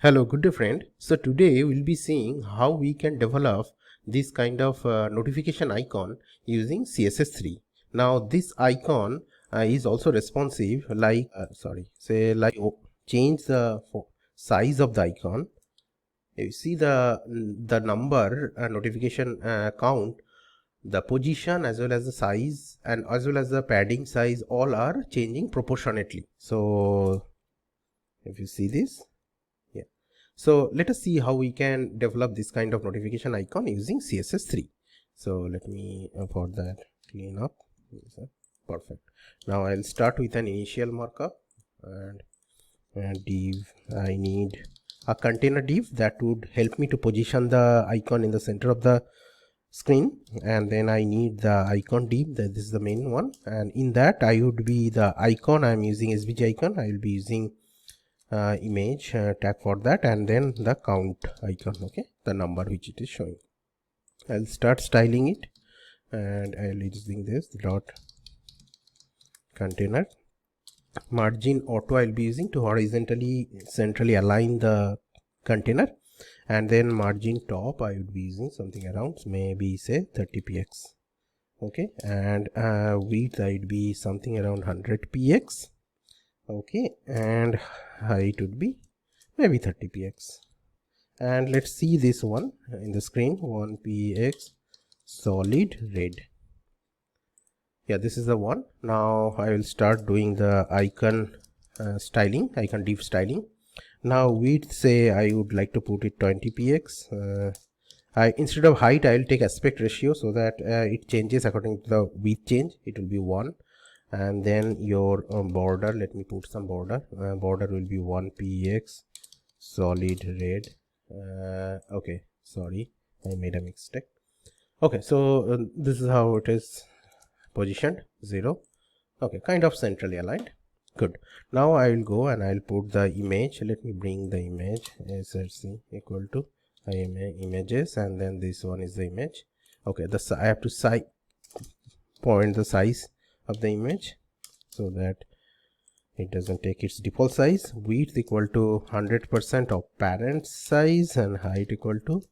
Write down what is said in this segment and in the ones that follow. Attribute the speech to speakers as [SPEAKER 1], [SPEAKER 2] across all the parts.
[SPEAKER 1] Hello, good day friend. So today we'll be seeing how we can develop this kind of notification icon using css3. Now this icon is also responsive like change the size of the icon. You see the number notification count, the position as well as the size and as well as the padding size all are changing proportionately. So if you see this, so let us see how we can develop this kind of notification icon using css3. So let me for that clean up. Perfect. Now I'll start with an initial markup and div. I need a container div that would help me to position the icon in the center of the screen, and then I need the icon div. This is the main one, and in that I would be the icon. I'm using svg icon. I will be using image tag for that, and then the count icon, okay, the number which it is showing. I'll start styling it and I'll using this dot container margin auto. I'll be using to horizontally centrally align the container, and then margin top I would be using something around maybe say 30px, okay, and width I would be something around 100px, okay, and height would be maybe 30px. And let's see this one in the screen, 1px solid red. Yeah, this is the one. Now I will start doing the icon styling, icon div styling. Now width, say I would like to put it 20px. Instead of height I will take aspect ratio so that it changes according to the width change. It will be 1. And then your border, let me put some border. Border will be 1px solid red. Okay, sorry, I made a mistake. Okay, so this is how it is positioned, 0. Okay, kind of centrally aligned. Good. Now I will go and I will put the image. Let me bring the image src equal to images, and then this one is the image. Okay, I have to point the size of the image so that it doesn't take its default size. Width equal to 100% of parent size and height equal to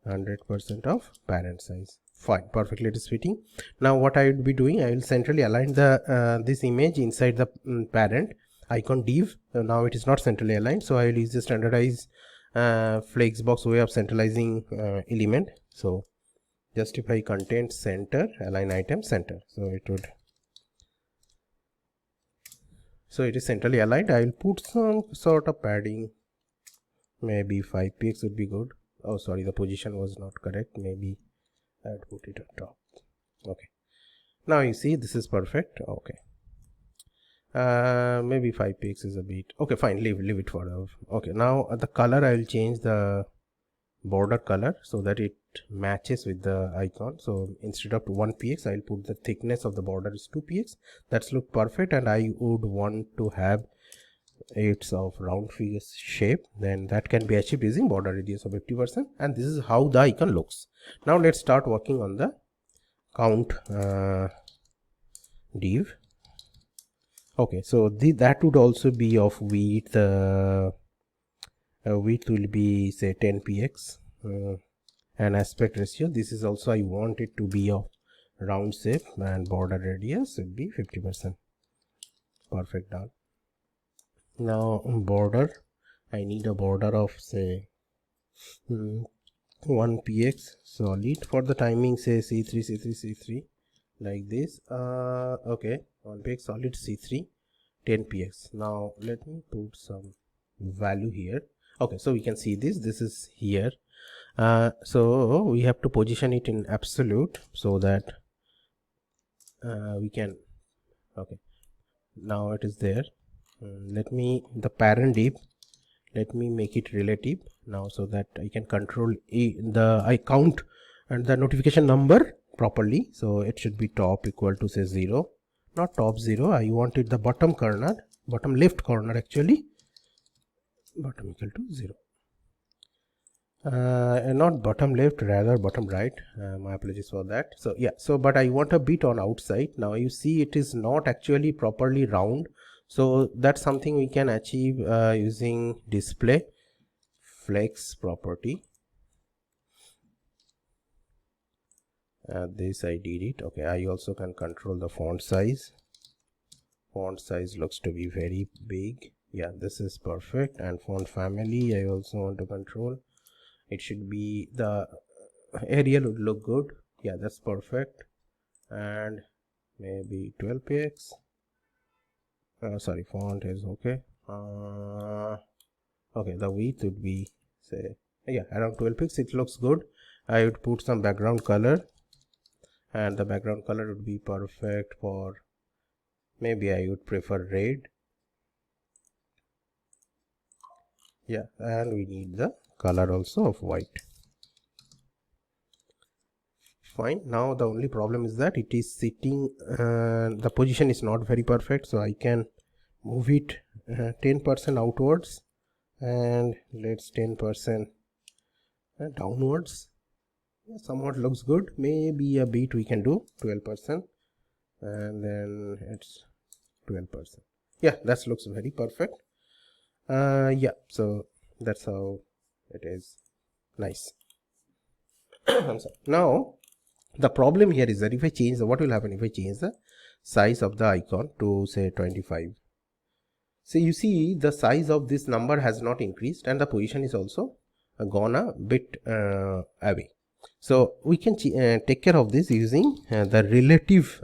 [SPEAKER 1] 100% of parent size. Fine, perfectly it is fitting. Now what I will be doing, I will centrally align the this image inside the parent icon div. Now it is not centrally aligned, so I will use the standardized flexbox way of centralizing element. So justify content center, align item center, so it would, so it is centrally aligned. I will put some sort of padding, maybe 5px would be good. Oh sorry, the position was not correct, maybe I'll put it on top. Okay, now you see this is perfect. Okay, maybe 5px is a bit, okay, fine, leave it for now. Okay, now the color I will change the border color so that it matches with the icon. So instead of 1px I will put the thickness of the border is 2px. That's look perfect, and I would want to have it's of round figure shape, then that can be achieved using border radius of 50%, and this is how the icon looks. Now let's start working on the count div. Okay, so that would also be of width. Width will be say 10px, and aspect ratio, this is also I want it to be of round shape, and border radius would be 50%. Perfect, done. Now border, I need a border of say 1px solid. For the timing say c3 like this. Okay, 1px solid c3 10px. Now let me put some value here. Okay, so we can see this is here. So we have to position it in absolute so that we can, okay, now it is there. Let me, the parent div, let me make it relative now so that I can control I count and the notification number properly. So it should be top equal to say 0, not top 0. I want it the bottom corner, bottom left corner actually, bottom equal to 0. Not bottom left, rather bottom right. My apologies for that. So yeah, so but I want a bit on outside. Now you see it is not actually properly round, so that's something we can achieve using display flex property. This I did it. Okay, I also can control the font size. Font size looks to be very big. Yeah, this is perfect. And font family I also want to control. It should be, the Arial would look good. Yeah, that's perfect. And maybe 12px. Sorry, font is okay. Okay, the width would be, say, yeah, around 12px. It looks good. I would put some background color, and the background color would be perfect for, maybe I would prefer red. Yeah, and we need the color also of white. Fine. Now the only problem is that it is sitting, the position is not very perfect, so I can move it 10% outwards, and let's 10% downwards. Yeah, somewhat looks good. Maybe a bit we can do 12%, and then it's 12%. Yeah, that looks very perfect. Yeah, so that's how it is. Nice. Now the problem here is that if I change what will happen if I change the size of the icon to say 25. So you see the size of this number has not increased, and the position is also gone a bit away. So we can take care of this using the relative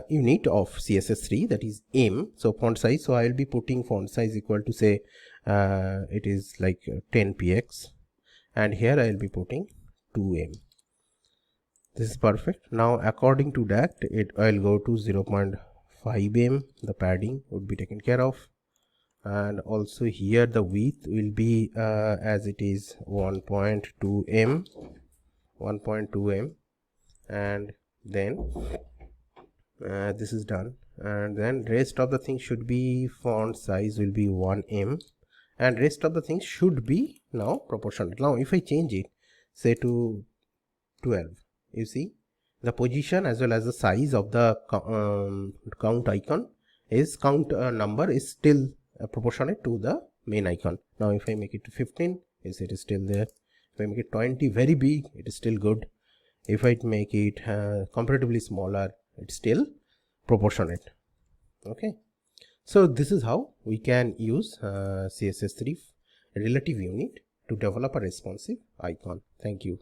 [SPEAKER 1] unit of css3, that is m. So font size, so I will be putting font size equal to, say, it is like 10px, and here I will be putting 2m. This is perfect. Now according to that, I'll go to 0.5m. the padding would be taken care of, and also here the width will be as it is 1.2m, and then this is done, and then rest of the things should be, font size will be 1m, and rest of the things should be now proportional. Now if I change it, say, to 12, you see the position as well as the size of the count icon is number is still proportionate to the main icon. Now if I make it to 15, it is still there. If I make it 20, very big, it is still good. If I make it comparatively smaller, it's still proportionate. Okay, so this is how we can use css3 relative unit to develop a responsive icon. Thank you.